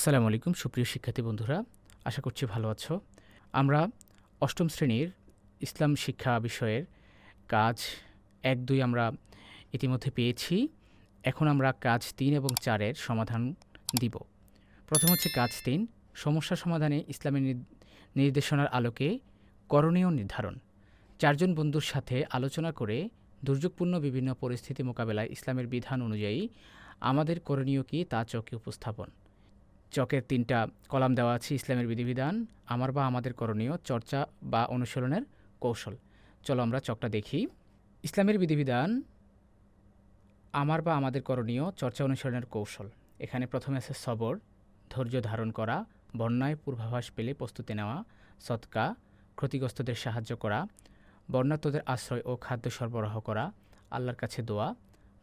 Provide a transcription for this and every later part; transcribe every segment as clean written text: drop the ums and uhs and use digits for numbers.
আসসালামু আলাইকুম সুপ্রিয় শিক্ষার্থী বন্ধুরা, আশা করছি ভালো আছো। আমরা অষ্টম শ্রেণীর ইসলাম শিক্ষা বিষয়ের কাজ ১-২ আমরা ইতিমধ্যে পেয়েছি। এখন আমরা কাজ ৩ এবং ৪ এর সমাধান দিব। প্রথম হচ্ছে কাজ ৩, সমস্যা সমাধানে ইসলামের নির্দেশনার আলোকে করণীয় নির্ধারণ। ৪ জন বন্ধুর সাথে আলোচনা করে দুর্যোগপূর্ণ বিভিন্ন পরিস্থিতি মোকাবেলায় ইসলামের বিধান অনুযায়ী আমাদের করণীয় কী তা চোখে উপস্থাপন। চকের ৩টা কলাম দেওয়া আছে: ইসলামের বিধিবিধান, আমার বা আমাদের করণীয়, চর্চা বা অনুশীলনের কৌশল। চলো আমরা চকটা দেখি। ইসলামের বিধিবিধান, আমার বা আমাদের করণীয়, চর্চা অনুশীলনের কৌশল। এখানে প্রথমে আছে সবর, ধৈর্য ধারণ করা, বন্যায় পূর্বাভাস পেলে প্রস্তুতি নেওয়া, সদকা, ক্ষতিগ্রস্তদের সাহায্য করা, বন্যার্তদের আশ্রয় ও খাদ্য সরবরাহ করা, আল্লাহর কাছে দোয়া,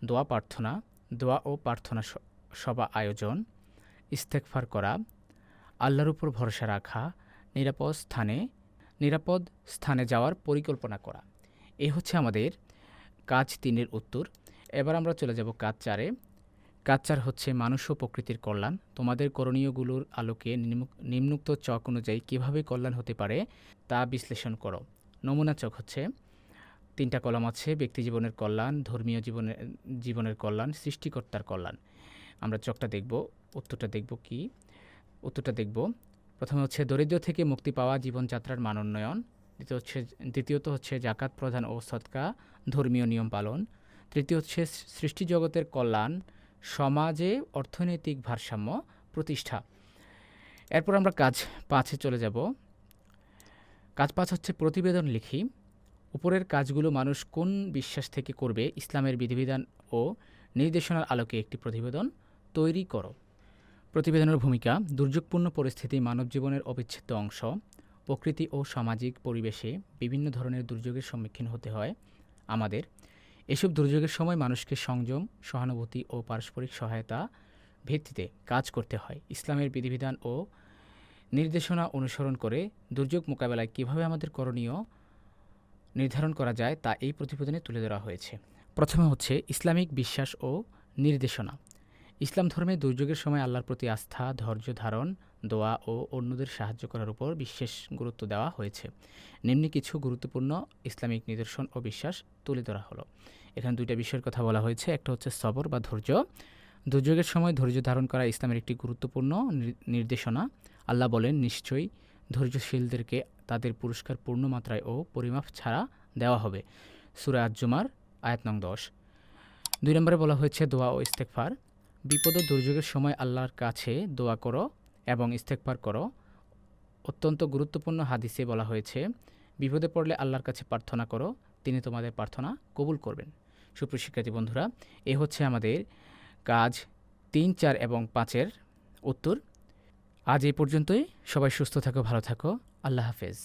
দোয়া প্রার্থনা, দোয়া ও প্রার্থনা সভা আয়োজন, ইস্তেগফার করা, আল্লাহর উপর ভরসা রাখা, নিরাপদ স্থানে যাওয়ার পরিকল্পনা করা। এ হচ্ছে আমাদের কাজ ৩-এর উত্তর। এবার আমরা চলে যাব কাজ ৪-এ। কাজ ৪ হচ্ছে মানুষ ও প্রকৃতির কল্যাণ। তোমাদের করণীয়গুলোর আলোকে নিম্নোক্ত চক অনুযায়ী কীভাবে কল্যাণ হতে পারে তা বিশ্লেষণ করো। নমুনা চক হচ্ছে ৩টা কলাম আছে: ব্যক্তি জীবনের কল্যাণ, ধর্মীয় জীবনের কল্যাণ, সৃষ্টিকর্তার কল্যাণ। আমরা চকটা দেখব, উত্তরটা দেখব কি? উত্তরটা দেখব, প্রথমে হচ্ছে দরিদ্র থেকে মুক্তি পাওয়া, জীবনযাত্রার মান উন্নয়ন। দ্বিতীয়ত হচ্ছে জাকাত প্রদান ও সদকা, ধর্মীয় নিয়ম পালন। তৃতীয় হচ্ছে সৃষ্টি জগতের কল্যাণ, সমাজে অর্থনৈতিক ভারসাম্য প্রতিষ্ঠা। এরপর আমরা কাজ ৫-এ চলে যাব। কাজ ৫ হচ্ছে প্রতিবেদন লিখি। উপরের কাজগুলো মানুষ কোন বিশ্বাস থেকে করবে? ইসলামের বিধিবিধান ও নির্দেশনার আলোকে একটি প্রতিবেদন তৈরি করো। প্রতিবেদনের ভূমিকা: দুর্যোগপূর্ণ পরিস্থিতি মানব জীবনের অবিচ্ছেদ্য অংশ। প্রকৃতি ও সামাজিক পরিবেশে বিভিন্ন ধরনের দুর্যোগের সম্মুখীন হতে হয় আমাদের। এসব দুর্যোগের সময় মানুষকে সংযম, সহানুভূতি ও পারস্পরিক সহায়তা ভিত্তিতে কাজ করতে হয়। ইসলামের বিধিবিধান ও নির্দেশনা অনুসরণ করে দুর্যোগ মোকাবেলায় কীভাবে আমাদের করণীয় নির্ধারণ করা যায় তা এই প্রতিবেদনে তুলে ধরা হয়েছে। প্রথমে হচ্ছে ইসলামিক বিশ্বাস ও নির্দেশনা। ইসলাম ধর্মে দুর্যোগের সময় আল্লাহর প্রতি আস্থা, ধৈর্য ধারণ, দোয়া ও অন্যদের সাহায্য করার উপর বিশেষ গুরুত্ব দেওয়া হয়েছে। নিম্নে কিছু গুরুত্বপূর্ণ ইসলামিক নিদর্শন ও বিশ্বাস তুলে ধরা হলো। এখানে 2টা বিষয়ের কথা বলা হয়েছে। একটা হচ্ছে সবর বা ধৈর্য। দুর্যোগের সময় ধৈর্য ধারণ করা ইসলামের একটি গুরুত্বপূর্ণ নির্দেশনা। আল্লাহ বলেন, নিশ্চয়ই ধৈর্যশীলদেরকে তাদের পুরস্কার পূর্ণ মাত্রায় ও পরিমাপ ছাড়া দেওয়া হবে। সূরা আজ-জুমার আয়াত নং 10। 2 নম্বরে বলা হয়েছে দোয়া ও ইস্তেগফার। বিপদ ও দুর্যোগের সময় আল্লাহর কাছে দোয়া করো এবং ইস্তেগফার করো। অত্যন্ত গুরুত্বপূর্ণ হাদিসে বলা হয়েছে, বিপদে পড়লে আল্লাহর কাছে প্রার্থনা করো, তিনি তোমাদের প্রার্থনা কবুল করবেন। সুপ্রিয় শিক্ষার্থী বন্ধুরা, এ হচ্ছে আমাদের কাজ ৩, ৪ এবং ৫-এর উত্তর। আজ এই পর্যন্তই। সবাই সুস্থ থাকো, ভালো থাকো। আল্লাহ হাফেজ।